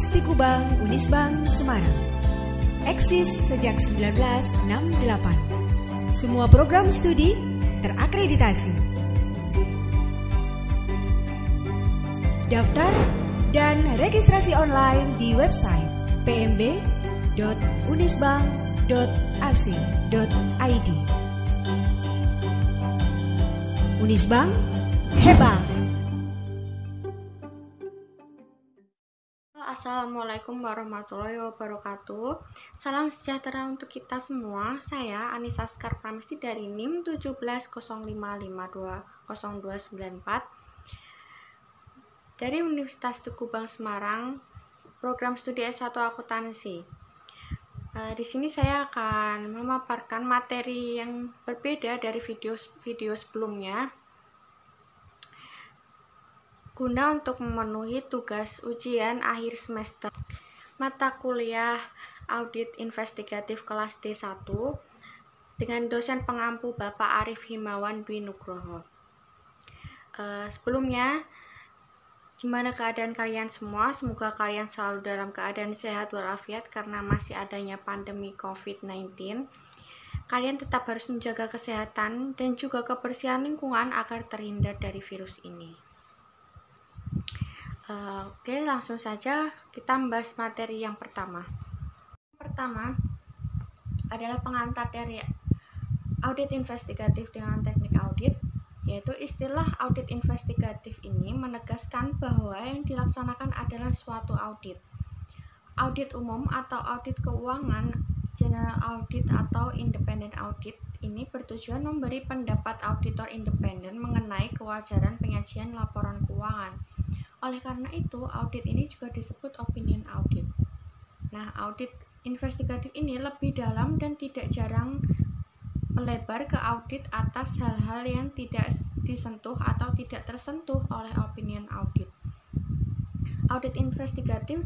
Universitas Tikubang, Unisbank, Semarang. Eksis sejak 1968. Semua program studi terakreditasi. Daftar dan registrasi online di website pmb.unisbank.ac.id. Unisbank hebat. Assalamualaikum warahmatullahi wabarakatuh. Salam sejahtera untuk kita semua. Saya Anissa Sekar Pramesti dari NIM 1705520294 dari Universitas Tikubang Semarang, program studi S1 Akuntansi. Di sini saya akan memaparkan materi yang berbeda dari video sebelumnya, guna untuk memenuhi tugas ujian akhir semester mata kuliah Audit Investigatif kelas D1 dengan dosen pengampu Bapak Arif Himawan Dwi Nugroho. Sebelumnya, gimana keadaan kalian semua? Semoga kalian selalu dalam keadaan sehat walafiat karena masih adanya pandemi COVID-19. Kalian tetap harus menjaga kesehatan dan juga kebersihan lingkungan agar terhindar dari virus ini. Oke, langsung saja kita membahas materi yang pertama. Pertama adalah pengantar dari audit investigatif dengan teknik audit, yaitu istilah audit investigatif ini menegaskan bahwa yang dilaksanakan adalah suatu audit. Audit umum atau audit keuangan, general audit atau independent audit ini bertujuan memberi pendapat auditor independen mengenai kewajaran penyajian laporan keuangan. Oleh karena itu, audit ini juga disebut opinion audit. Nah, audit investigatif ini lebih dalam dan tidak jarang melebar ke audit atas hal-hal yang tidak disentuh atau tidak tersentuh oleh opinion audit. Audit investigatif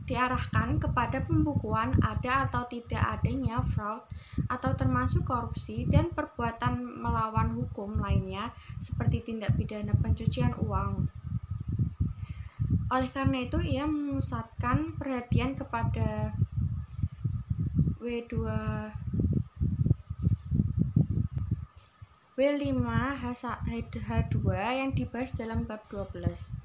diarahkan kepada pembukuan ada atau tidak adanya fraud atau termasuk korupsi dan perbuatan melawan hukum lainnya seperti tindak pidana pencucian uang. Oleh karena itu, ia memusatkan perhatian kepada W5 H2 yang dibahas dalam bab 12.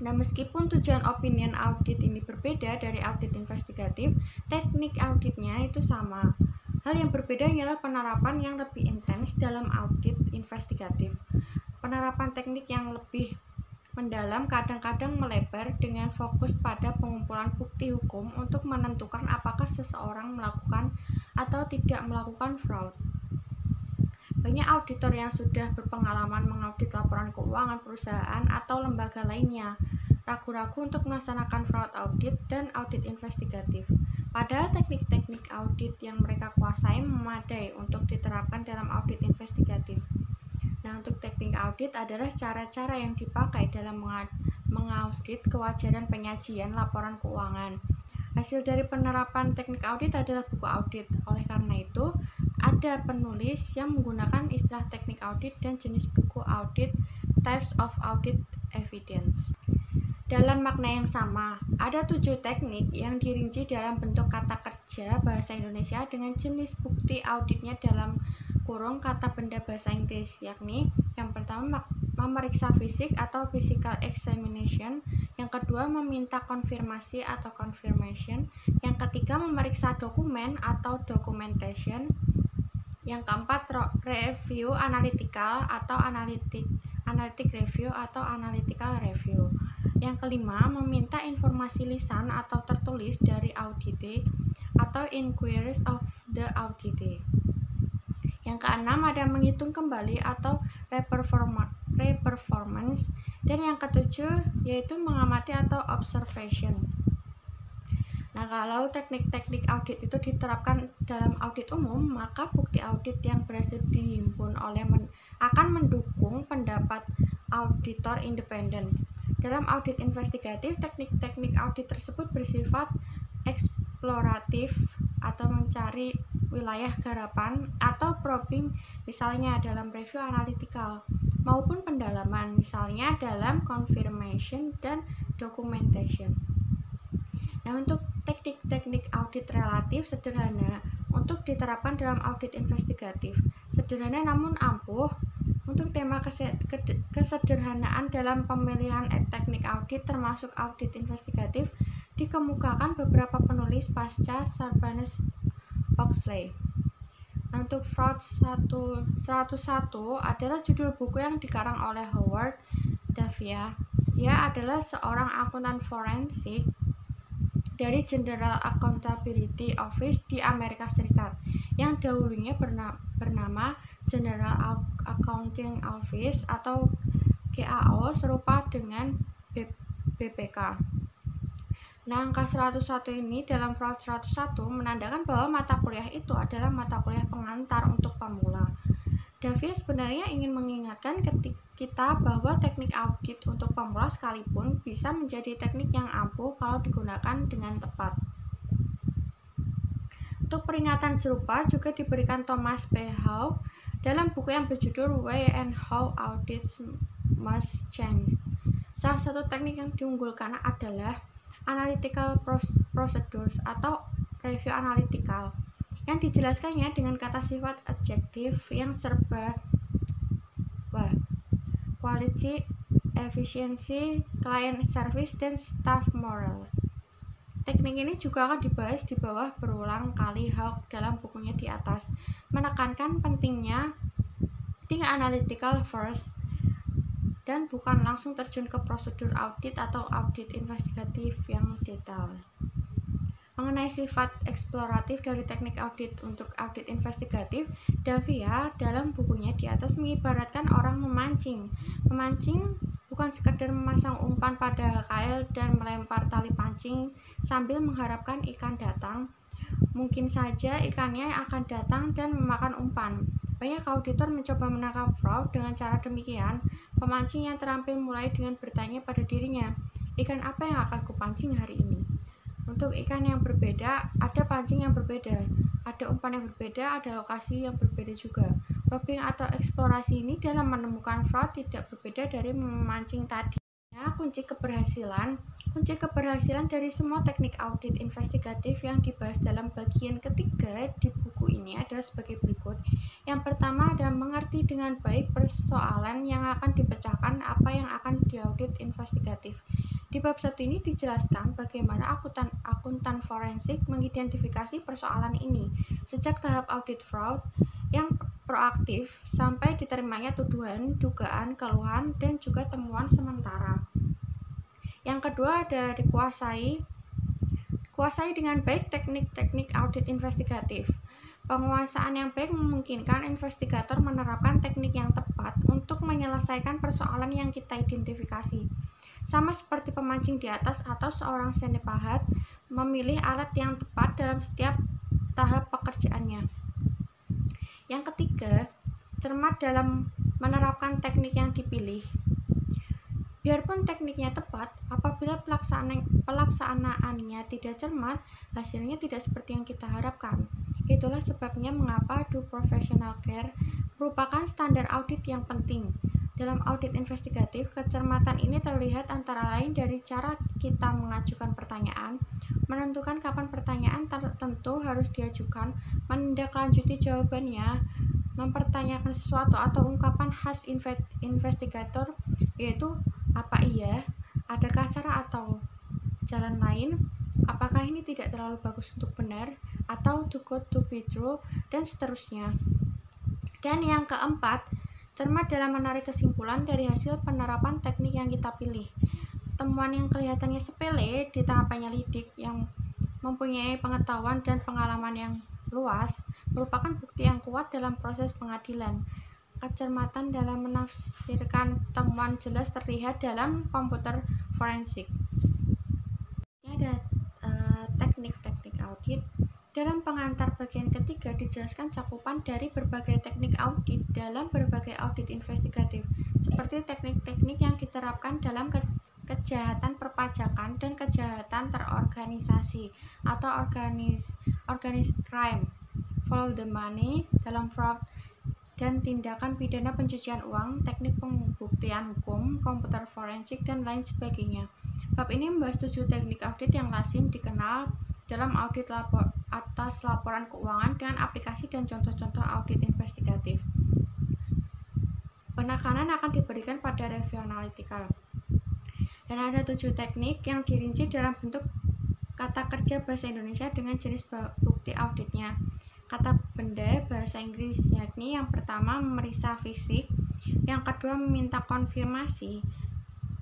Nah, meskipun tujuan opinion audit ini berbeda dari audit investigatif, teknik auditnya itu sama. Hal yang berbeda ialah penerapan yang lebih intens dalam audit investigatif. Penerapan teknik yang lebih mendalam kadang-kadang melebar dengan fokus pada pengumpulan bukti hukum untuk menentukan apakah seseorang melakukan atau tidak melakukan fraud. Banyak auditor yang sudah berpengalaman mengaudit laporan keuangan perusahaan atau lembaga lainnya ragu-ragu untuk melaksanakan fraud audit dan audit investigatif. Padahal teknik-teknik audit yang mereka kuasai memadai untuk diterapkan dalam audit investigatif. Nah, untuk teknik audit adalah cara-cara yang dipakai dalam mengaudit kewajaran penyajian laporan keuangan. Hasil dari penerapan teknik audit adalah buku audit. Oleh karena itu, ada penulis yang menggunakan istilah teknik audit dan jenis buku audit, types of audit evidence. Dalam makna yang sama, ada 7 teknik yang dirinci dalam bentuk kata kerja bahasa Indonesia dengan jenis bukti auditnya dalam kurung kata benda bahasa Inggris, yakni yang pertama memeriksa fisik atau physical examination, yang kedua meminta konfirmasi atau confirmation, yang ketiga memeriksa dokumen atau documentation, yang keempat review analytical atau analytic review atau analytical review, yang kelima meminta informasi lisan atau tertulis dari auditee atau inquiries of the auditee. Yang keenam ada menghitung kembali atau reperformance, dan yang ketujuh yaitu mengamati atau observation. Nah, kalau teknik-teknik audit itu diterapkan dalam audit umum, maka bukti audit yang berhasil dihimpun akan mendukung pendapat auditor independen. Dalam audit investigatif, teknik-teknik audit tersebut bersifat eksploratif atau mencari wilayah garapan, atau probing misalnya dalam review analytical, maupun pendalaman misalnya dalam confirmation dan documentation. Nah, untuk teknik-teknik audit relatif sederhana untuk diterapkan dalam audit investigatif. Sederhana namun ampuh. Untuk tema kesederhanaan dalam pemilihan teknik audit termasuk audit investigatif dikemukakan beberapa penulis pasca Sarbanes-Oxley. Nah, untuk Fraud 101 adalah judul buku yang dikarang oleh Howard Davia. Ia adalah seorang akuntan forensik dari General Accountability Office di Amerika Serikat yang dahulunya bernama General Accounting Office atau GAO serupa dengan BPK. Nah, angka 101 ini dalam Fraud 101 menandakan bahwa mata kuliah itu adalah mata kuliah pengantar untuk pemula. Davia sebenarnya ingin mengingatkan kita bahwa teknik audit untuk pemula sekalipun bisa menjadi teknik yang ampuh kalau digunakan dengan tepat. Untuk peringatan serupa juga diberikan Thomas P. Howe dalam buku yang berjudul Why and How Audits Must Change. Salah satu teknik yang diunggulkan adalah analytical procedures atau review analytical, yang dijelaskannya dengan kata sifat adjektif yang serba quality, efficiency, client service, dan staff moral. Teknik ini juga akan dibahas di bawah berulang kali Hawke dalam bukunya di atas, menekankan pentingnya think analytical first dan bukan langsung terjun ke prosedur audit atau audit investigatif yang detail. Mengenai sifat eksploratif dari teknik audit untuk audit investigatif, Davia dalam bukunya di atas mengibaratkan orang memancing. Memancing bukan sekedar memasang umpan pada kail dan melempar tali pancing sambil mengharapkan ikan datang. Mungkin saja ikannya akan datang dan memakan umpan. Banyak auditor mencoba menangkap fraud dengan cara demikian. Pemancing yang terampil mulai dengan bertanya pada dirinya, ikan apa yang akan kupancing hari ini? Untuk ikan yang berbeda, ada pancing yang berbeda, ada umpan yang berbeda, ada lokasi yang berbeda juga. Probing atau eksplorasi ini dalam menemukan fraud tidak berbeda dari memancing tadi. Nah, kunci keberhasilan dari semua teknik audit investigatif yang dibahas dalam bagian ketiga di buku ini adalah sebagai berikut. Yang pertama adalah mengerti dengan baik persoalan yang akan dipecahkan, apa yang akan diaudit investigatif. Di bab 1 ini dijelaskan bagaimana akuntan forensik mengidentifikasi persoalan ini, sejak tahap audit fraud yang proaktif sampai diterimanya tuduhan, dugaan, keluhan, dan juga temuan sementara. Yang kedua ada dikuasai dengan baik teknik-teknik audit investigatif. Penguasaan yang baik memungkinkan investigator menerapkan teknik yang tepat untuk menyelesaikan persoalan yang kita identifikasi. Sama seperti pemancing di atas atau seorang senepahat memilih alat yang tepat dalam setiap tahap pekerjaannya. Yang ketiga, cermat dalam menerapkan teknik yang dipilih. Biarpun tekniknya tepat, apabila pelaksanaannya tidak cermat, hasilnya tidak seperti yang kita harapkan. Itulah sebabnya mengapa due professional care merupakan standar audit yang penting. Dalam audit investigatif, kecermatan ini terlihat antara lain dari cara kita mengajukan pertanyaan, menentukan kapan pertanyaan tertentu harus diajukan, menindaklanjuti jawabannya, mempertanyakan sesuatu atau ungkapan khas investigator, yaitu apa iya, adakah cara atau jalan lain, apakah ini tidak terlalu bagus untuk benar, atau too good to be true, dan seterusnya. Dan yang keempat, cermat dalam menarik kesimpulan dari hasil penerapan teknik yang kita pilih. Temuan yang kelihatannya sepele di tangan penyelidik yang mempunyai pengetahuan dan pengalaman yang luas merupakan bukti yang kuat dalam proses pengadilan. Kecermatan dalam menafsirkan temuan jelas terlihat dalam komputer forensik. Ini ada teknik-teknik audit. Dalam pengantar bagian ketiga dijelaskan cakupan dari berbagai teknik audit dalam berbagai audit investigatif, seperti teknik-teknik yang diterapkan dalam kejahatan perpajakan dan kejahatan terorganisasi atau organized crime, follow the money dalam fraud, dan tindakan pidana pencucian uang, teknik pembuktian hukum, komputer forensik, dan lain sebagainya. Bab ini membahas 7 teknik audit yang lazim dikenal dalam audit atas laporan keuangan dengan aplikasi dan contoh-contoh audit investigatif. Penekanan akan diberikan pada review analytical. Dan ada 7 teknik yang dirinci dalam bentuk kata kerja bahasa Indonesia dengan jenis bukti auditnya. Kata benda bahasa Inggris, yakni yang pertama memeriksa fisik, yang kedua meminta konfirmasi,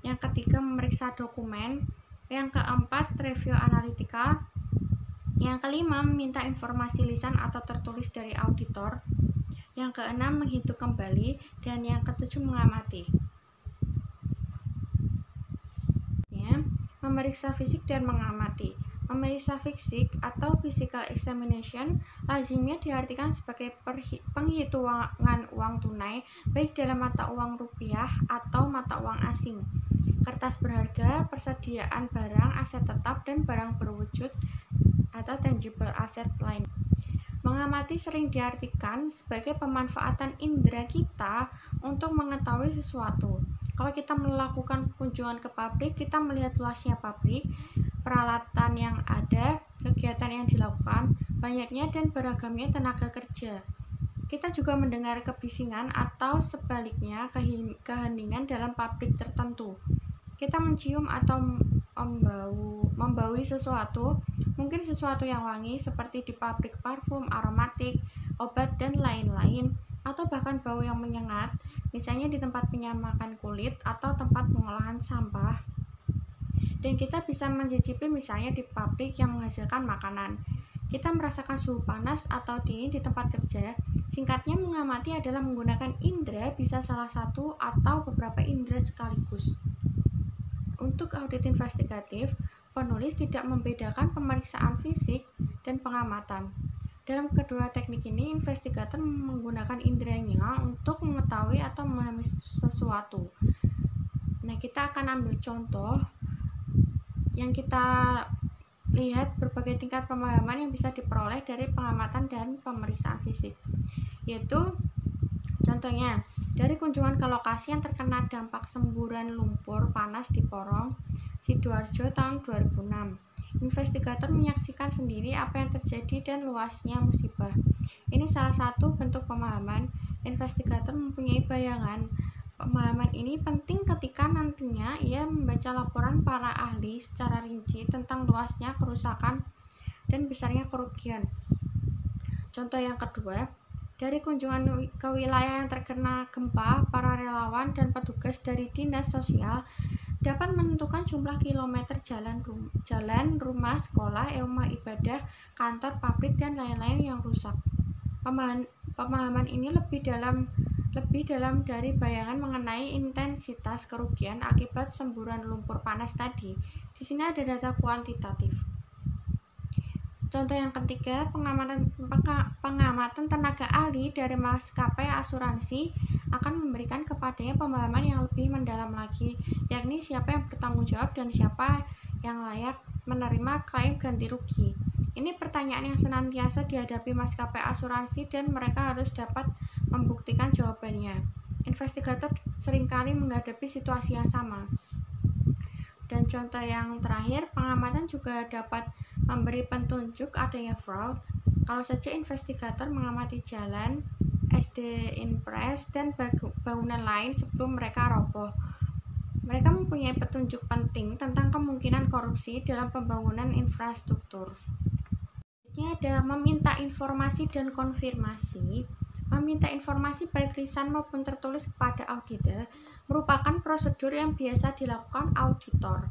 yang ketiga memeriksa dokumen, yang keempat review analytical, yang kelima meminta informasi lisan atau tertulis dari auditor, yang keenam menghitung kembali, dan yang ketujuh mengamati. Memeriksa fisik dan mengamati. Memeriksa fisik atau physical examination lazimnya diartikan sebagai penghitungan uang tunai baik dalam mata uang rupiah atau mata uang asing, kertas berharga, persediaan barang, aset tetap, dan barang berwujud atau tangible asset lain. Mengamati sering diartikan sebagai pemanfaatan indera kita untuk mengetahui sesuatu. Kalau kita melakukan kunjungan ke pabrik, kita melihat luasnya pabrik, peralatan yang ada, kegiatan yang dilakukan, banyaknya dan beragamnya tenaga kerja. Kita juga mendengar kebisingan atau sebaliknya keheningan dalam pabrik tertentu. Kita mencium atau membaui sesuatu, mungkin sesuatu yang wangi seperti di pabrik parfum, aromatik, obat, dan lain-lain, atau bahkan bau yang menyengat, misalnya di tempat penyamakan kulit atau tempat pengolahan sampah. Dan kita bisa mencicipi misalnya di pabrik yang menghasilkan makanan. Kita merasakan suhu panas atau dingin di tempat kerja. Singkatnya, mengamati adalah menggunakan indera, bisa salah satu atau beberapa indera sekaligus. Untuk audit investigatif, penulis tidak membedakan pemeriksaan fisik dan pengamatan. Dalam kedua teknik ini, investigator menggunakan inderanya untuk mengetahui atau memahami sesuatu. Nah, kita akan ambil contoh yang kita lihat berbagai tingkat pemahaman yang bisa diperoleh dari pengamatan dan pemeriksaan fisik. Yaitu, contohnya, dari kunjungan ke lokasi yang terkena dampak semburan lumpur panas di Porong, Sidoarjo tahun 2006. Investigator menyaksikan sendiri apa yang terjadi dan luasnya musibah. Ini salah satu bentuk pemahaman. Investigator mempunyai bayangan. Pemahaman ini penting ketika nantinya ia membaca laporan para ahli secara rinci tentang luasnya kerusakan dan besarnya kerugian. Contoh yang kedua, dari kunjungan ke wilayah yang terkena gempa, para relawan dan petugas dari Dinas Sosial dapat menentukan jumlah kilometer jalan, rumah, sekolah, rumah ibadah, kantor, pabrik, dan lain-lain yang rusak. Pemahaman ini lebih dalam dari bayangan mengenai intensitas kerugian akibat semburan lumpur panas tadi. Di sini ada data kuantitatif. Contoh yang ketiga, pengamatan tenaga ahli dari maskapai asuransi akan memberikan kepadanya pemahaman yang lebih mendalam lagi, yakni siapa yang bertanggung jawab dan siapa yang layak menerima klaim ganti rugi. Ini pertanyaan yang senantiasa dihadapi maskapai asuransi dan mereka harus dapat membuktikan jawabannya. Investigator seringkali menghadapi situasi yang sama. Dan contoh yang terakhir, pengamatan juga dapat memberi petunjuk adanya fraud. Kalau saja investigator mengamati jalan, SD Inpres, dan bangunan lain sebelum mereka roboh. Mereka mempunyai petunjuk penting tentang kemungkinan korupsi dalam pembangunan infrastruktur. Selanjutnya ada meminta informasi dan konfirmasi. Meminta informasi baik lisan maupun tertulis kepada auditor merupakan prosedur yang biasa dilakukan auditor.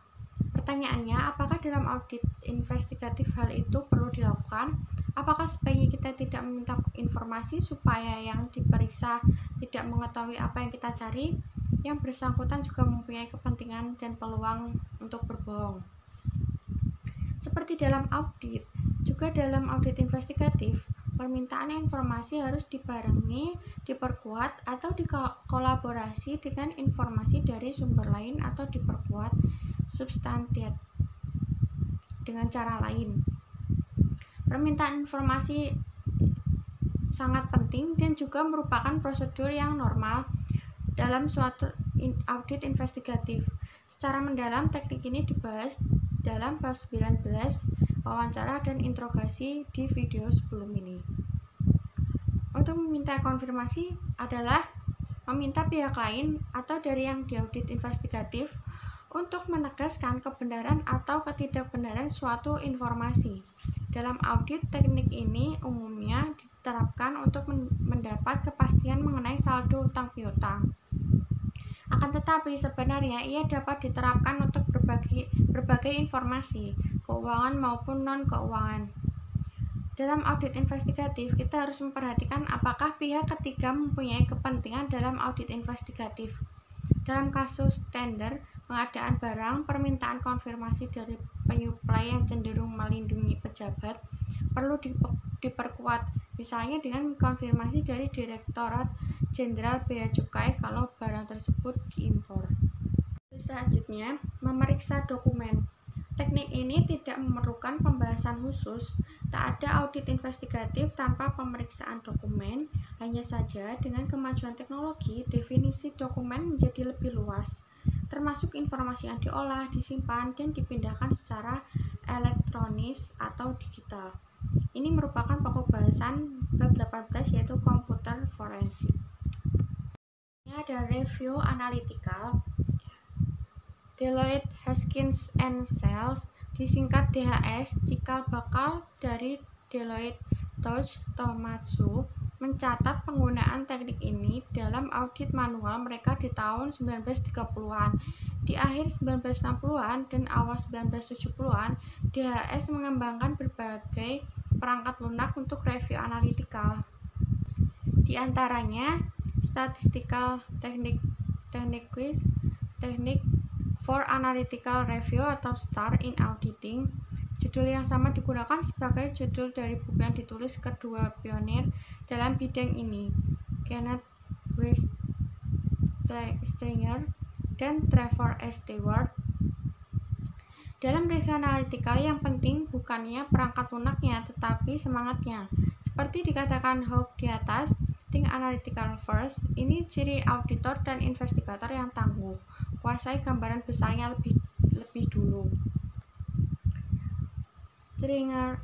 Pertanyaannya, apakah dalam audit investigatif hal itu perlu dilakukan? Apakah sebaiknya kita tidak meminta informasi supaya yang diperiksa tidak mengetahui apa yang kita cari? Yang bersangkutan juga mempunyai kepentingan dan peluang untuk berbohong. Seperti dalam audit, juga dalam audit investigatif, permintaan informasi harus dibarengi, diperkuat, atau dikolaborasi dengan informasi dari sumber lain atau diperkuat substansiat dengan cara lain. Permintaan informasi sangat penting dan juga merupakan prosedur yang normal dalam suatu audit investigatif. Secara mendalam, teknik ini dibahas dalam bab 19, wawancara dan interogasi di video sebelum ini. Untuk meminta konfirmasi adalah meminta pihak lain atau dari yang diaudit investigatif untuk menegaskan kebenaran atau ketidakbenaran suatu informasi. Dalam audit, teknik ini umumnya diterapkan untuk mendapat kepastian mengenai saldo utang piutang. Akan tetapi sebenarnya ia dapat diterapkan untuk berbagai informasi, keuangan maupun non-keuangan. Dalam audit investigatif, kita harus memperhatikan apakah pihak ketiga mempunyai kepentingan dalam audit investigatif. Dalam kasus tender, pengadaan barang, permintaan konfirmasi dari penyuplai yang cenderung melindungi pejabat perlu diperkuat, misalnya dengan konfirmasi dari Direktorat Jenderal Bea Cukai kalau barang tersebut diimpor. Selanjutnya, memeriksa dokumen. Teknik ini tidak memerlukan pembahasan khusus. Tak ada audit investigatif tanpa pemeriksaan dokumen. Hanya saja dengan kemajuan teknologi, definisi dokumen menjadi lebih luas, termasuk informasi yang diolah, disimpan, dan dipindahkan secara elektronis atau digital. Ini merupakan pokok bahasan bab 18 yaitu komputer forensik. Ini ada review analytical. Deloitte Haskins and Sells, disingkat DHS, cikal bakal dari Deloitte Touch Tohmatsu, mencatat penggunaan teknik ini dalam audit manual mereka di tahun 1930-an. Di akhir 1960-an dan awal 1970-an, DHS mengembangkan berbagai perangkat lunak untuk review analytical. Di antaranya, statistical technique for Analytical Review atau STAR in Auditing. Judul yang sama digunakan sebagai judul dari buku yang ditulis kedua pionir dalam bidang ini, Kenneth W. Stringer dan Trevor S. Stewart. Dalam review analytical yang penting bukannya perangkat lunaknya, tetapi semangatnya. Seperti dikatakan Hawke di atas, think analytical first, ini ciri auditor dan investigator yang tangguh. Kuasai gambaran besarnya lebih dulu. Stringer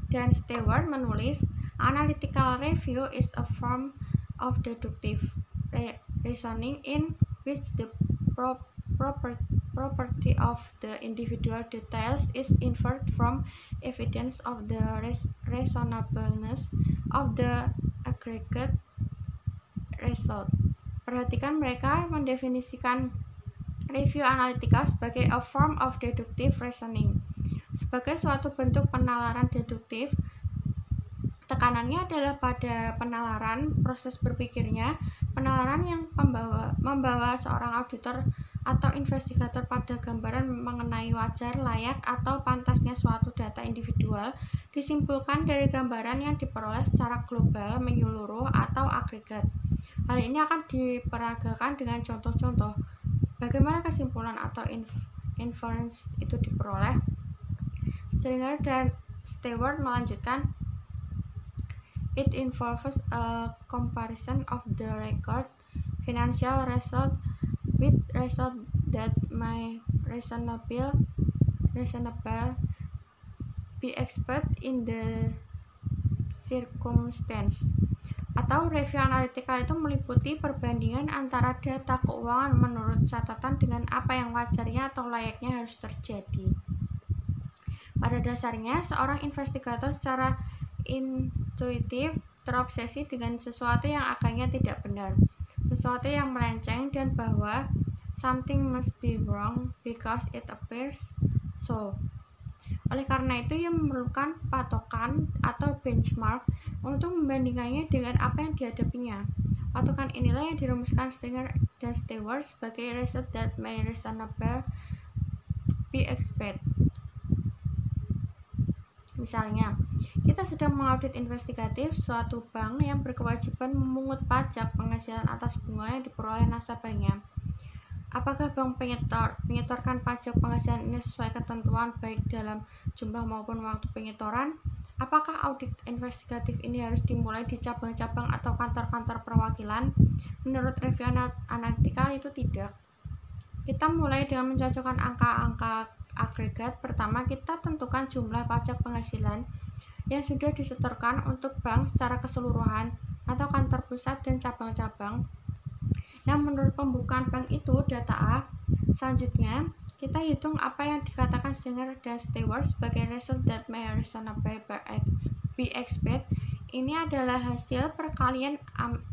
dan Stewart menulis, analytical review is a form of deductive reasoning in which the property of the individual details is inferred from evidence of the reasonableness of the aggregate result. Perhatikan, mereka mendefinisikan review analytical sebagai a form of deductive reasoning. Sebagai suatu bentuk penalaran deduktif, tekanannya adalah pada penalaran proses berpikirnya, penalaran yang membawa seorang auditor atau investigator pada gambaran mengenai wajar, layak, atau pantasnya suatu data individual disimpulkan dari gambaran yang diperoleh secara global, menyeluruh, atau agregat. Hal ini akan diperagakan dengan contoh-contoh. Bagaimana kesimpulan atau inference itu diperoleh? Stringer dan Stewart melanjutkan, it involves a comparison of the record financial result with result that may reasonable be expected in the circumstance. Atau review analytical itu meliputi perbandingan antara data keuangan menurut catatan dengan apa yang wajarnya atau layaknya harus terjadi. Pada dasarnya, seorang investigator secara intuitif terobsesi dengan sesuatu yang agaknya tidak benar, sesuatu yang melenceng, dan bahwa something must be wrong because it appears so. Oleh karena itu, ia memerlukan patokan atau benchmark untuk membandingkannya dengan apa yang dihadapinya. Patokan inilah yang dirumuskan Stringer dan Stewart sebagai result that may reasonably be expected. Misalnya, kita sedang mengaudit investigatif suatu bank yang berkewajiban memungut pajak penghasilan atas bunga yang diperoleh nasabahnya. Apakah bank menyetorkan pajak penghasilan ini sesuai ketentuan baik dalam jumlah maupun waktu penyetoran? Apakah audit investigatif ini harus dimulai di cabang-cabang atau kantor-kantor perwakilan? Menurut review analytical itu tidak. Kita mulai dengan mencocokkan angka-angka agregat. Pertama, kita tentukan jumlah pajak penghasilan yang sudah disetorkan untuk bank secara keseluruhan atau kantor pusat dan cabang-cabang. Nah, menurut pembukaan bank itu data A. Selanjutnya, kita hitung apa yang dikatakan Singer dan Stewart sebagai result that may reasonably be expected. Ini adalah hasil perkalian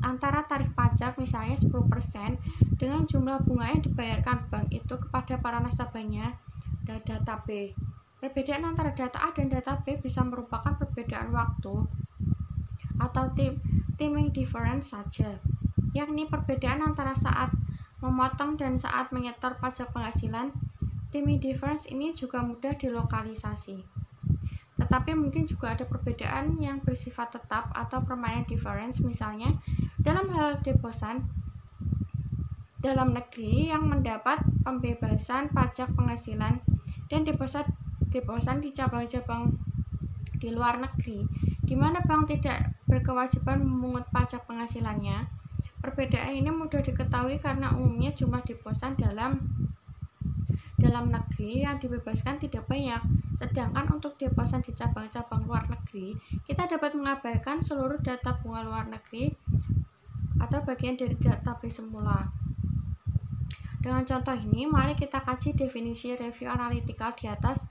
antara tarif pajak, misalnya 10%, dengan jumlah bunga yang dibayarkan bank itu kepada para nasabahnya, dan data B. Perbedaan antara data A dan data B bisa merupakan perbedaan waktu atau timing difference saja, yakni perbedaan antara saat memotong dan saat menyetor pajak penghasilan. Timing difference ini juga mudah dilokalisasi. Tetapi mungkin juga ada perbedaan yang bersifat tetap atau permanent difference, misalnya dalam hal deposan dalam negeri yang mendapat pembebasan pajak penghasilan dan deposan di cabang-cabang di luar negeri, di mana bank tidak berkewajiban memungut pajak penghasilannya. Perbedaan ini mudah diketahui karena umumnya jumlah deposan dalam negeri yang dibebaskan tidak banyak, sedangkan untuk deposan di cabang-cabang luar negeri, kita dapat mengabaikan seluruh data bunga luar negeri atau bagian dari database semula. Dengan contoh ini, mari kita kaji definisi review analytical di atas.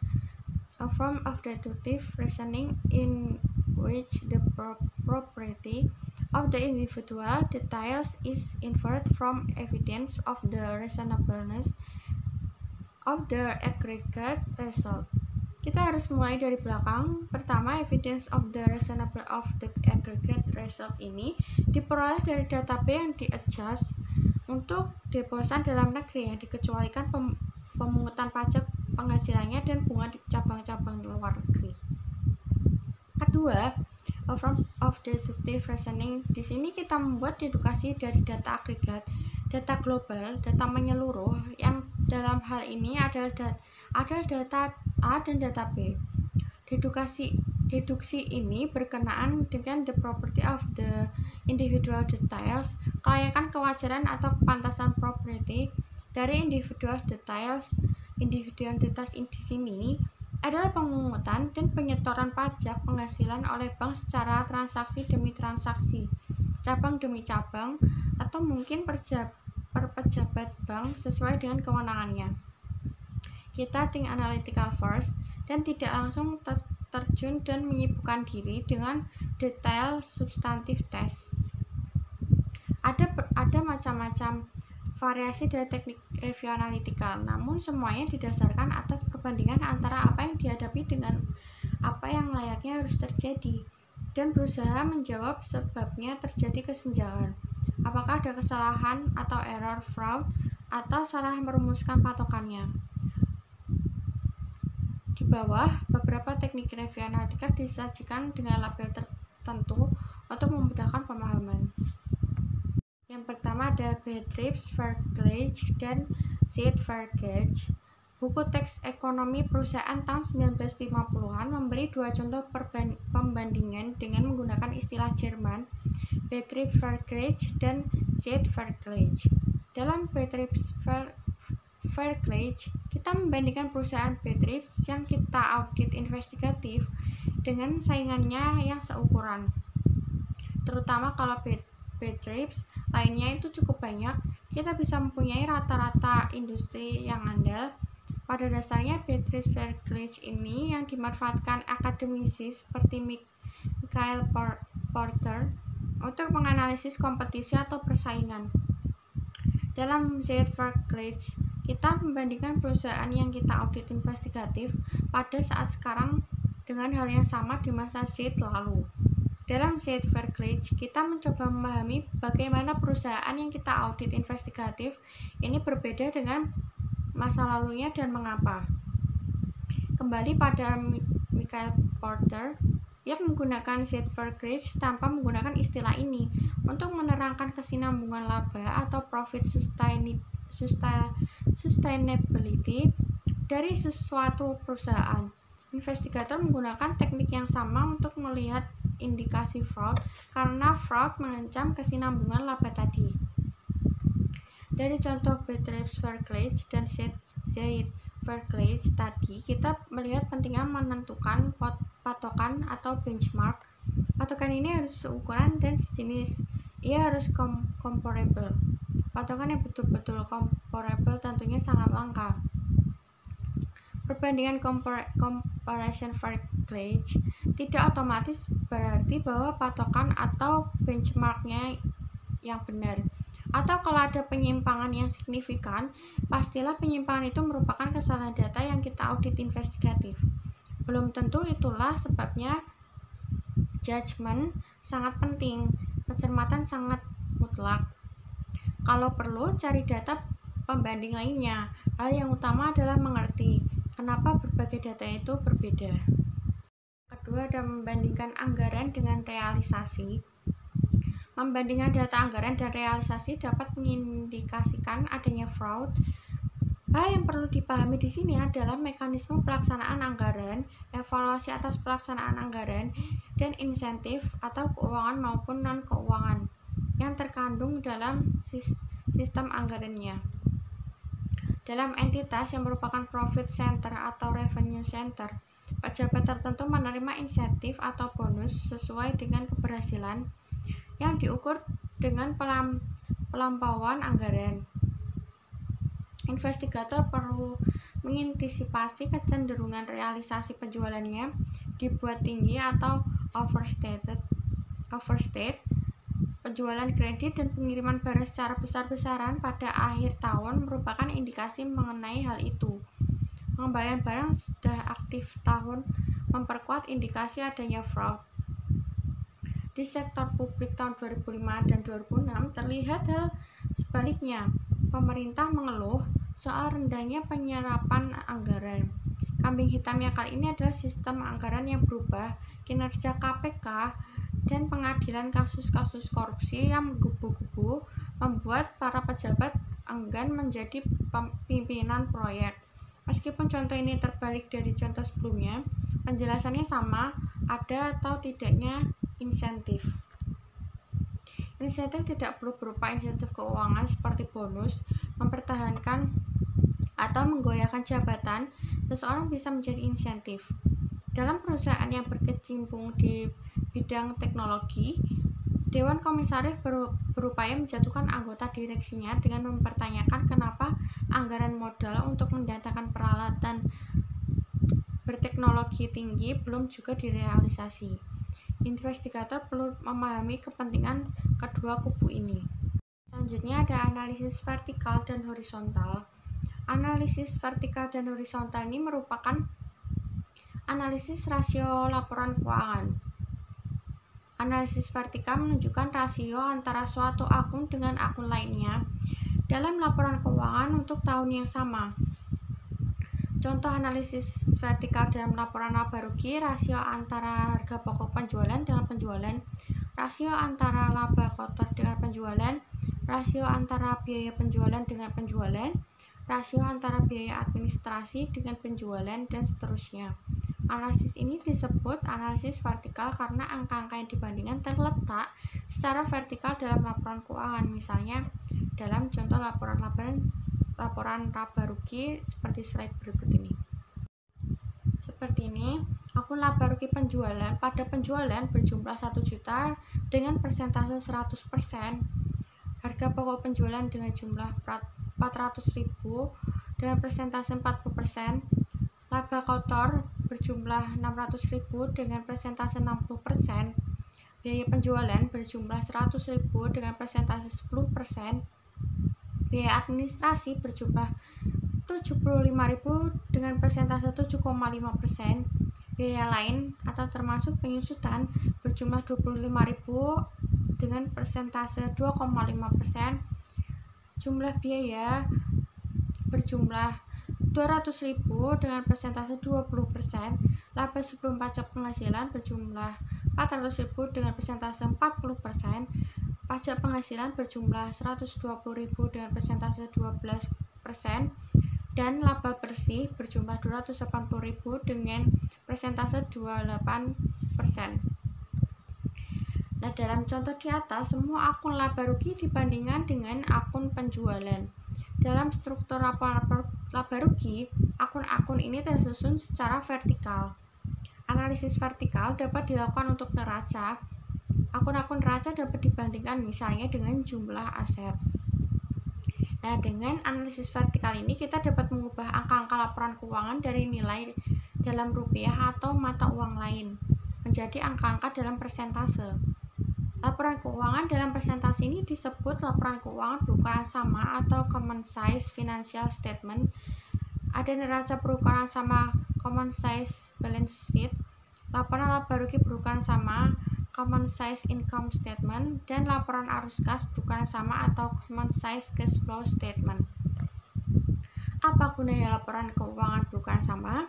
A form of deductive reasoning in which the property of the individual details is inferred from evidence of the reasonableness of the aggregate result. Kita harus mulai dari belakang. Pertama, evidence of the reasonableness of the aggregate result ini diperoleh dari data B yang di-adjust untuk deposan dalam negeri yang dikecualikan pemungutan pajak penghasilannya dan bunga di cabang-cabang luar negeri. Kedua, a form of deductive reasoning. Di sini kita membuat dedukasi dari data agregat, data global, data menyeluruh yang dalam hal ini adalah data A dan data B. Deduksi ini berkenaan dengan the property of the individual details, kelayakan, kewajaran atau kepantasan property dari individual details. Individual details di sini adalah pemungutan dan penyetoran pajak penghasilan oleh bank secara transaksi demi transaksi, cabang demi cabang, atau mungkin per pejabat bank sesuai dengan kewenangannya. Kita think analytical first dan tidak langsung terjun dan menyibukkan diri dengan detail substantif test. Ada macam-macam variasi dari teknik review analytical, namun semuanya didasarkan atas perbandingan antara apa yang dihadapi dengan apa yang layaknya harus terjadi, dan berusaha menjawab sebabnya terjadi kesenjangan. Apakah ada kesalahan atau error, fraud, atau salah merumuskan patokannya. Di bawah, beberapa teknik review analytical disajikan dengan label tertentu untuk memudahkan pemahaman. Yang pertama ada Beatrice Vergage dan Sid Vergage. Buku teks ekonomi perusahaan tahun 1950-an memberi dua contoh pembandingan dengan menggunakan istilah Jerman, Beatrice Vergage dan Sid Vergage. Dalam Beatrice Vergage, kita membandingkan perusahaan Beatrice yang kita audit investigatif dengan saingannya yang seukuran. Terutama kalau Beatrice lainnya itu cukup banyak, kita bisa mempunyai rata-rata industri yang andal. Pada dasarnya, Beatrice Vergage ini yang dimanfaatkan akademisi seperti Michael Porter untuk menganalisis kompetisi atau persaingan. Dalam Sid Vergage, kita membandingkan perusahaan yang kita audit investigatif pada saat sekarang dengan hal yang sama di masa Sid lalu. Dalam Sid Vergage, kita mencoba memahami bagaimana perusahaan yang kita audit investigatif ini berbeda dengan masa lalunya dan mengapa. Kembali pada Michael Porter, ia menggunakan Sid Vergage tanpa menggunakan istilah ini untuk menerangkan kesinambungan laba atau profit sustainability dari suatu perusahaan. Investigator menggunakan teknik yang sama untuk melihat indikasi fraud karena fraud mengancam kesinambungan laba tadi. Dari contoh Betriebsvergleich dan Zeitvergleich tadi, kita melihat pentingnya menentukan patokan atau benchmark. Patokan ini harus seukuran dan sejenis. Ia harus comparable. Patokan yang betul-betul comparable tentunya sangat langka. Perbandingan comparison vergleich tidak otomatis berarti bahwa patokan atau benchmarknya yang benar. Atau kalau ada penyimpangan yang signifikan, pastilah penyimpangan itu merupakan kesalahan data yang kita audit investigatif. Belum tentu itulah sebabnya judgement sangat penting, kecermatan sangat mutlak. Kalau perlu, cari data pembanding lainnya. Hal yang utama adalah mengerti kenapa berbagai data itu berbeda. Kedua, ada membandingkan anggaran dengan realisasi. Membandingkan data anggaran dan realisasi dapat mengindikasikan adanya fraud. Hal yang perlu dipahami di sini adalah mekanisme pelaksanaan anggaran, evaluasi atas pelaksanaan anggaran, dan insentif atau keuangan maupun non-keuangan yang terkandung dalam sistem anggarannya. Dalam entitas yang merupakan profit center atau revenue center, pejabat tertentu menerima insentif atau bonus sesuai dengan keberhasilan yang diukur dengan pelampauan anggaran. Investigator perlu mengantisipasi kecenderungan realisasi penjualannya dibuat tinggi atau overstate, penjualan kredit dan pengiriman barang secara besar-besaran pada akhir tahun merupakan indikasi mengenai hal itu. Pengembalian barang sudah aktif tahun memperkuat indikasi adanya fraud. Di sektor publik tahun 2005 dan 2006 terlihat hal sebaliknya. Pemerintah mengeluh soal rendahnya penyerapan anggaran. Kambing hitamnya kali ini adalah sistem anggaran yang berubah, kinerja KPK, dan pengadilan kasus-kasus korupsi yang menggebu-gebu membuat para pejabat enggan menjadi pimpinan proyek. Meskipun contoh ini terbalik dari contoh sebelumnya, penjelasannya sama, ada atau tidaknya insentif. Insentif tidak perlu berupa insentif keuangan seperti bonus, mempertahankan atau menggoyahkan jabatan. Seseorang bisa menjadi insentif. Dalam perusahaan yang berkecimpung di bidang teknologi, Dewan Komisaris berupaya menjatuhkan anggota direksinya dengan mempertanyakan kenapa anggaran modal untuk mendatangkan peralatan berteknologi tinggi belum juga direalisasi. Investigator perlu memahami kepentingan kedua kubu ini. Selanjutnya ada analisis vertikal dan horizontal. Analisis vertikal dan horizontal ini merupakan analisis rasio laporan keuangan. Analisis vertikal menunjukkan rasio antara suatu akun dengan akun lainnya dalam laporan keuangan untuk tahun yang sama. Contoh analisis vertikal dalam laporan laba rugi, rasio antara harga pokok penjualan dengan penjualan, rasio antara laba kotor dengan penjualan, rasio antara biaya penjualan dengan penjualan, rasio antara biaya administrasi dengan penjualan, dan seterusnya. Analisis ini disebut analisis vertikal karena angka-angka yang dibandingkan terletak secara vertikal dalam laporan keuangan. Misalnya dalam contoh laporan laba rugi seperti slide berikut ini. Seperti ini, akun laba rugi penjualan pada penjualan berjumlah 1 juta dengan persentase 100%, harga pokok penjualan dengan jumlah 400.000 dengan persentase 40%, laba kotor berjumlah 600.000 dengan persentase 60%, biaya penjualan berjumlah 100.000 dengan persentase 10%, biaya administrasi berjumlah 75.000 dengan persentase 7,5%, biaya lain atau termasuk penyusutan berjumlah 25.000 dengan persentase 2,5%, jumlah biaya berjumlah 200.000 dengan persentase 20%, laba sebelum pajak penghasilan berjumlah 400.000 dengan persentase 40%, pajak penghasilan berjumlah 120.000 dengan persentase 12%, dan laba bersih berjumlah 280.000 dengan persentase 28%. Nah, dalam contoh di atas, semua akun laba rugi dibandingkan dengan akun penjualan. Dalam struktur laporan laba rugi, akun-akun ini tersusun secara vertikal. Analisis vertikal dapat dilakukan untuk neraca. Akun-akun neraca dapat dibandingkan misalnya dengan jumlah aset. Nah, dengan analisis vertikal ini kita dapat mengubah angka-angka laporan keuangan dari nilai dalam rupiah atau mata uang lain menjadi angka-angka dalam persentase. Laporan keuangan dalam presentasi ini disebut laporan keuangan berukuran sama atau common size financial statement. Ada neraca berukuran sama common size balance sheet, laporan laba rugi berukuran sama common size income statement, dan laporan arus kas berukuran sama atau common size cash flow statement. Apa gunanya laporan keuangan berukuran sama?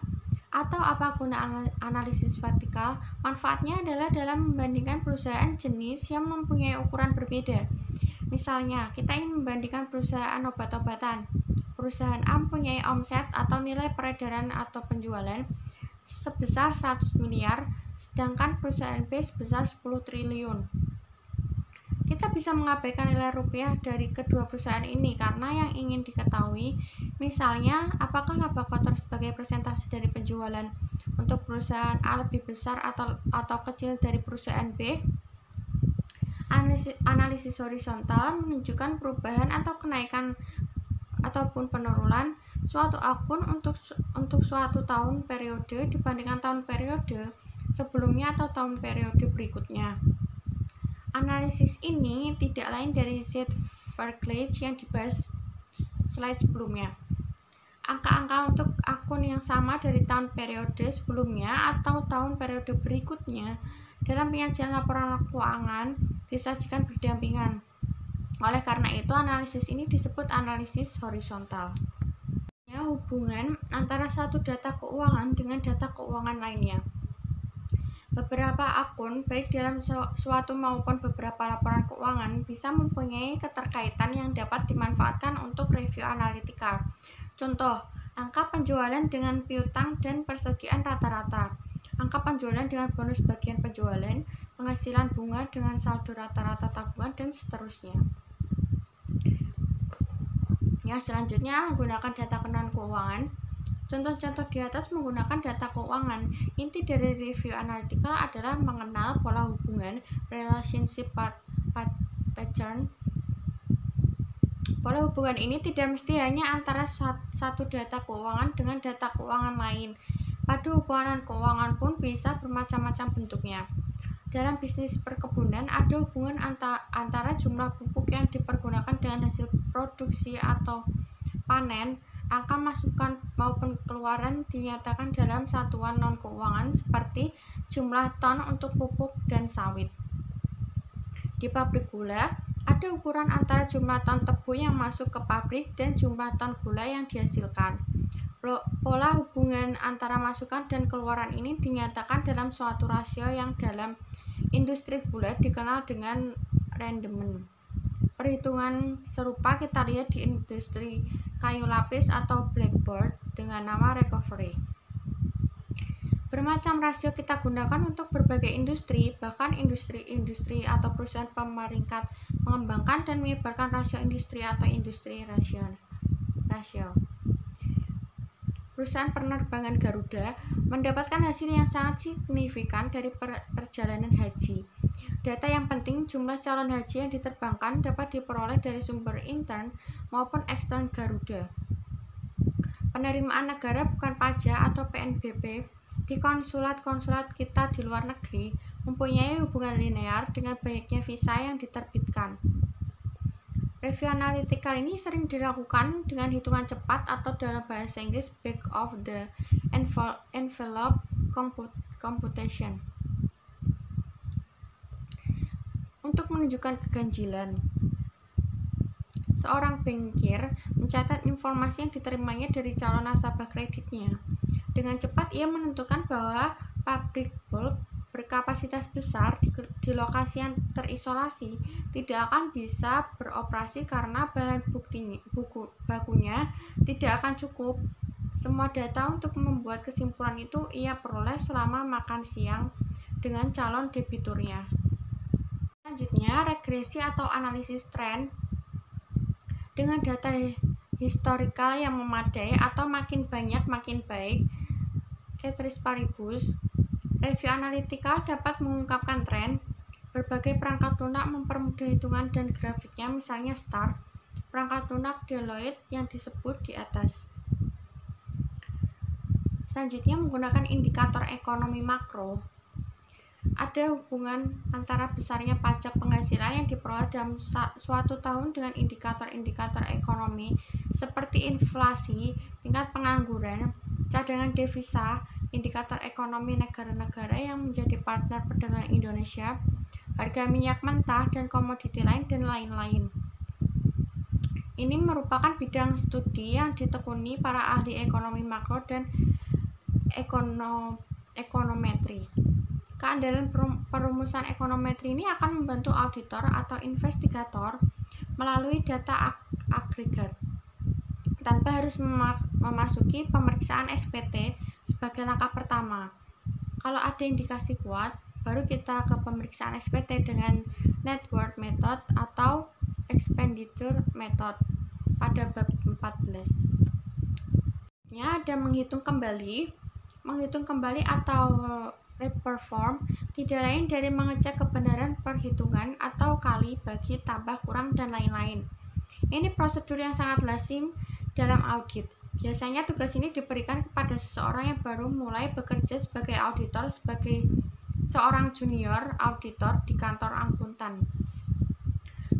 Atau apa guna analisis vertikal? Manfaatnya adalah dalam membandingkan perusahaan jenis yang mempunyai ukuran berbeda. Misalnya, kita ingin membandingkan perusahaan obat-obatan. Perusahaan A mempunyai omset atau nilai peredaran atau penjualan sebesar 100 miliar, sedangkan perusahaan B sebesar 10 triliun. Kita bisa mengabaikan nilai rupiah dari kedua perusahaan ini karena yang ingin diketahui, misalnya, apakah laba kotor sebagai persentase dari penjualan untuk perusahaan A lebih besar atau kecil dari perusahaan B. Analisis horizontal menunjukkan perubahan atau kenaikan ataupun penurunan suatu akun untuk suatu tahun periode dibandingkan tahun periode sebelumnya atau tahun periode berikutnya. Analisis ini tidak lain dari Z-Vergleich yang dibahas slide sebelumnya. Angka-angka untuk akun yang sama dari tahun periode sebelumnya atau tahun periode berikutnya dalam penyajian laporan keuangan disajikan berdampingan. Oleh karena itu, analisis ini disebut analisis horizontal. Hubungan antara satu data keuangan dengan data keuangan lainnya. Beberapa akun, baik dalam suatu maupun beberapa laporan keuangan, bisa mempunyai keterkaitan yang dapat dimanfaatkan untuk review analitikal. Contoh, angka penjualan dengan piutang dan persediaan rata-rata, angka penjualan dengan bonus bagian penjualan, penghasilan bunga dengan saldo rata-rata tabungan, dan seterusnya. Selanjutnya, menggunakan data non keuangan. Contoh-contoh di atas menggunakan data keuangan. Inti dari review analytical adalah mengenal pola hubungan, relationship pattern. Pola hubungan ini tidak mesti hanya antara satu data keuangan dengan data keuangan lain. Pada hubungan keuangan pun bisa bermacam-macam bentuknya. Dalam bisnis perkebunan, ada hubungan antara jumlah pupuk yang dipergunakan dengan hasil produksi atau panen. Angka masukan maupun keluaran dinyatakan dalam satuan non-keuangan seperti jumlah ton untuk pupuk dan sawit. Di pabrik gula, ada ukuran antara jumlah ton tebu yang masuk ke pabrik dan jumlah ton gula yang dihasilkan. Pola hubungan antara masukan dan keluaran ini dinyatakan dalam suatu rasio yang dalam industri gula dikenal dengan rendemen. Perhitungan serupa kita lihat di industri kayu lapis atau blackboard dengan nama recovery. Bermacam rasio kita gunakan untuk berbagai industri, bahkan industri atau perusahaan pemeringkat mengembangkan dan menyebarkan rasio industri atau industri rasio. Perusahaan penerbangan Garuda mendapatkan hasil yang sangat signifikan dari perjalanan haji. Data yang penting, jumlah calon haji yang diterbangkan dapat diperoleh dari sumber intern maupun ekstern Garuda. Penerimaan negara bukan pajak atau PNBP di konsulat-konsulat kita di luar negeri mempunyai hubungan linear dengan banyaknya visa yang diterbitkan. Review analytical ini sering dilakukan dengan hitungan cepat atau dalam bahasa Inggris back of the envelope computation. Untuk menunjukkan keganjilan, seorang bankir mencatat informasi yang diterimanya dari calon nasabah kreditnya. Dengan cepat ia menentukan bahwa pabrik bulk berkapasitas besar di lokasi yang terisolasi tidak akan bisa beroperasi karena bahan bakunya tidak akan cukup. Semua data untuk membuat kesimpulan itu ia peroleh selama makan siang dengan calon debiturnya. Selanjutnya, regresi atau analisis tren dengan data historikal yang memadai atau makin banyak makin baik. Ceteris paribus, review analitikal dapat mengungkapkan tren. Berbagai perangkat lunak mempermudah hitungan dan grafiknya, misalnya STAR, perangkat lunak Deloitte yang disebut di atas. Selanjutnya, menggunakan indikator ekonomi makro. Ada hubungan antara besarnya pajak penghasilan yang diperoleh dalam suatu tahun dengan indikator-indikator ekonomi seperti inflasi, tingkat pengangguran, cadangan devisa, indikator ekonomi negara-negara yang menjadi partner perdagangan Indonesia, harga minyak mentah dan komoditi lain, dan lain-lain. Ini merupakan bidang studi yang ditekuni para ahli ekonomi makro dan ekonometri. Keandalan perumusan ekonometri ini akan membantu auditor atau investigator melalui data agregat tanpa harus memasuki pemeriksaan SPT sebagai langkah pertama. Kalau ada indikasi kuat, baru kita ke pemeriksaan SPT dengan net worth method atau expenditure method pada bab 14. Ada menghitung kembali. Menghitung kembali atau reperform tidak lain dari mengecek kebenaran perhitungan atau kali, bagi, tambah, kurang, dan lain-lain. Ini prosedur yang sangat lazim dalam audit. Biasanya tugas ini diberikan kepada seseorang yang baru mulai bekerja sebagai auditor, sebagai seorang junior auditor di kantor akuntan.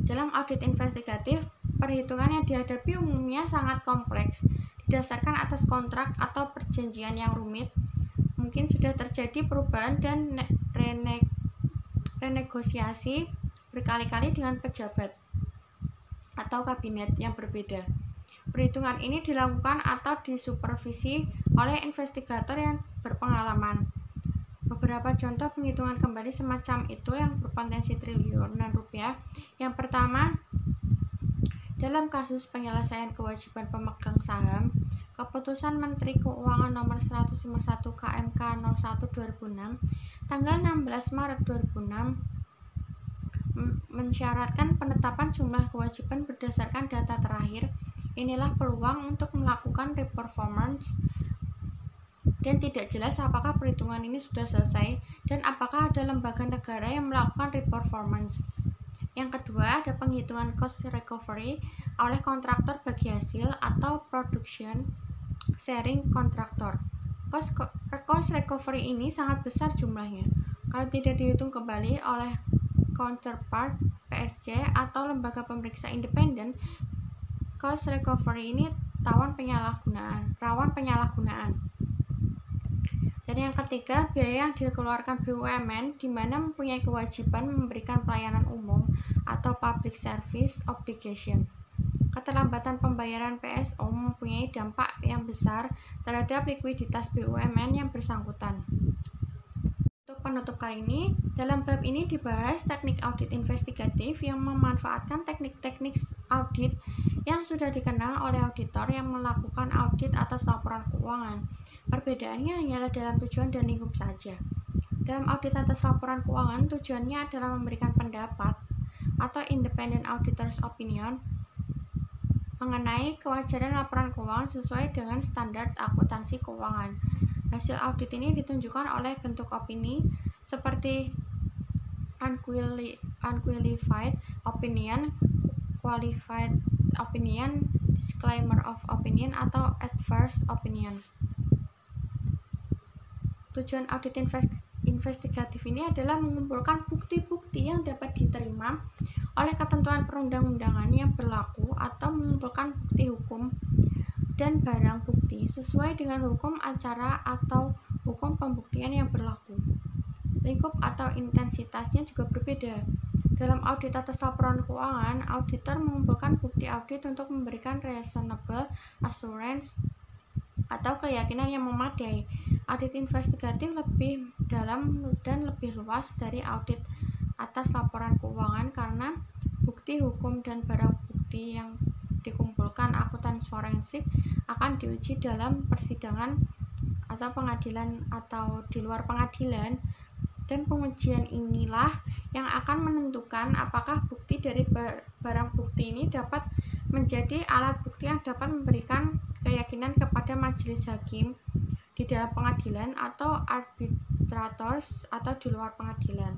Dalam audit investigatif, perhitungan yang dihadapi umumnya sangat kompleks, didasarkan atas kontrak atau perjanjian yang rumit. Mungkin sudah terjadi perubahan dan renegosiasi berkali-kali dengan pejabat atau kabinet yang berbeda. Perhitungan ini dilakukan atau disupervisi oleh investigator yang berpengalaman. Beberapa contoh penghitungan kembali semacam itu yang berpotensi triliunan rupiah. Yang pertama, dalam kasus penyelesaian kewajiban pemegang saham, Keputusan Menteri Keuangan Nomor 151 KMK 01/2006 tanggal 16 Maret 2006 mensyaratkan penetapan jumlah kewajiban berdasarkan data terakhir. Inilah peluang untuk melakukan reperformance, dan tidak jelas apakah perhitungan ini sudah selesai dan apakah ada lembaga negara yang melakukan reperformance. Yang kedua, ada penghitungan cost recovery oleh kontraktor bagi hasil atau production sharing kontraktor. Cost recovery ini sangat besar jumlahnya. Kalau tidak dihitung kembali oleh counterpart, PSC, atau lembaga pemeriksa independen, cost recovery ini rawan penyalahgunaan. Dan yang ketiga, biaya yang dikeluarkan BUMN di mana mempunyai kewajiban memberikan pelayanan umum atau public service obligation. Keterlambatan pembayaran PSO mempunyai dampak yang besar terhadap likuiditas BUMN yang bersangkutan. Untuk penutup kali ini, dalam bab ini dibahas teknik audit investigatif yang memanfaatkan teknik-teknik audit yang sudah dikenal oleh auditor yang melakukan audit atas laporan keuangan. Perbedaannya hanyalah dalam tujuan dan lingkup saja. Dalam audit atas laporan keuangan, tujuannya adalah memberikan pendapat atau independent auditor's opinion mengenai kewajaran laporan keuangan sesuai dengan standar akuntansi keuangan. Hasil audit ini ditunjukkan oleh bentuk opini seperti unqualified opinion, qualified opinion, disclaimer of opinion, atau adverse opinion. Tujuan audit investigatif ini adalah mengumpulkan bukti-bukti yang dapat diterima oleh ketentuan perundang-undangan yang berlaku atau mengumpulkan bukti hukum dan barang bukti sesuai dengan hukum acara atau hukum pembuktian yang berlaku. Lingkup atau intensitasnya juga berbeda. Dalam audit atas laporan keuangan, auditor mengumpulkan bukti audit untuk memberikan reasonable assurance atau keyakinan yang memadai. Audit investigatif lebih dalam dan lebih luas dari audit atas laporan keuangan karena bukti hukum dan barang bukti yang dikumpulkan akuntan forensik akan diuji dalam persidangan atau pengadilan atau di luar pengadilan Dan pengujian inilah yang akan menentukan apakah bukti dari barang bukti ini dapat menjadi alat bukti yang dapat memberikan keyakinan kepada majelis hakim di dalam pengadilan atau arbitrators atau di luar pengadilan.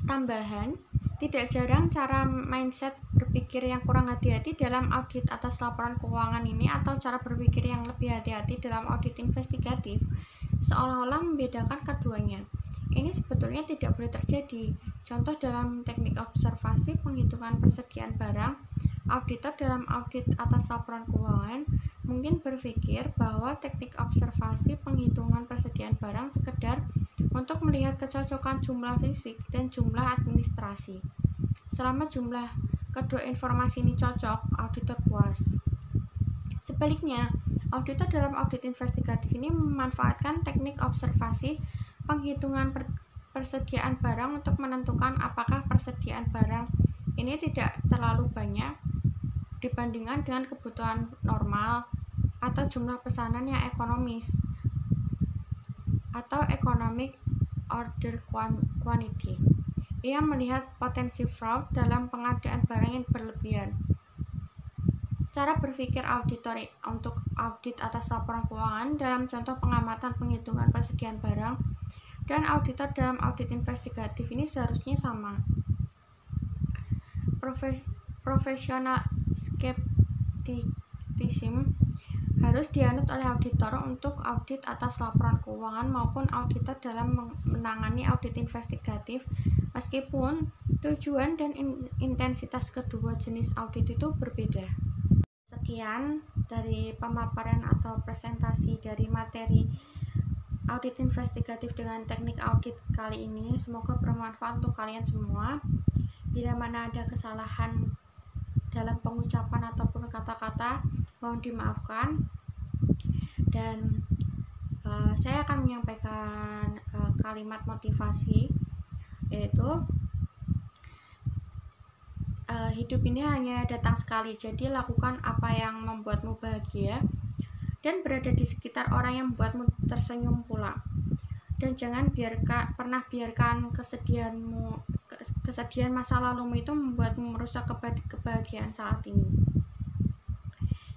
Tambahan, tidak jarang cara mindset berpikir yang kurang hati-hati dalam audit atas laporan keuangan ini atau cara berpikir yang lebih hati-hati dalam audit investigatif seolah-olah membedakan keduanya. Ini sebetulnya tidak boleh terjadi. Contoh dalam teknik observasi penghitungan persediaan barang, auditor dalam audit atas laporan keuangan mungkin berpikir bahwa teknik observasi penghitungan persediaan barang sekedar untuk melihat kecocokan jumlah fisik dan jumlah administrasi. Selama jumlah kedua informasi ini cocok, auditor puas. Sebaliknya, auditor dalam audit investigatif ini memanfaatkan teknik observasi penghitungan persediaan barang untuk menentukan apakah persediaan barang ini tidak terlalu banyak dibandingkan dengan kebutuhan normal atau jumlah pesanan yang ekonomis atau economic order quantity. Ia melihat potensi fraud dalam pengadaan barang yang berlebihan. Cara berpikir auditor untuk audit atas laporan keuangan dalam contoh pengamatan penghitungan persediaan barang dan auditor dalam audit investigatif ini seharusnya sama. Profesional skepticism harus dianut oleh auditor untuk audit atas laporan keuangan maupun auditor dalam menangani audit investigatif, meskipun tujuan dan intensitas kedua jenis audit itu berbeda. Sekian dari pemaparan atau presentasi dari materi audit investigatif dengan teknik audit kali ini. Semoga bermanfaat untuk kalian semua. Bila mana ada kesalahan dalam pengucapan ataupun kata-kata, mohon dimaafkan. Dan saya akan menyampaikan kalimat motivasi, yaitu hidup ini hanya datang sekali, jadi lakukan apa yang membuatmu bahagia dan berada di sekitar orang yang membuatmu tersenyum pula. Dan jangan pernah biarkan kesedihan masa lalumu itu membuatmu merusak kebahagiaan saat ini.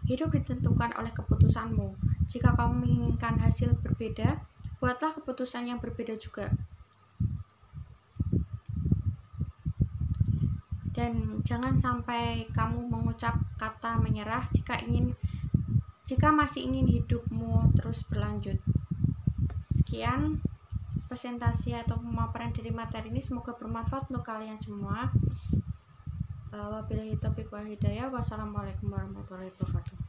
Hidup ditentukan oleh keputusanmu. Jika kamu menginginkan hasil berbeda, buatlah keputusan yang berbeda juga. Dan jangan sampai kamu mengucap kata menyerah jika masih ingin hidupmu terus berlanjut. Sekian presentasi atau pemaparan dari materi ini, semoga bermanfaat untuk kalian semua. Wabillahi taufiq wal hidayah. Wassalamualaikum warahmatullahi wabarakatuh.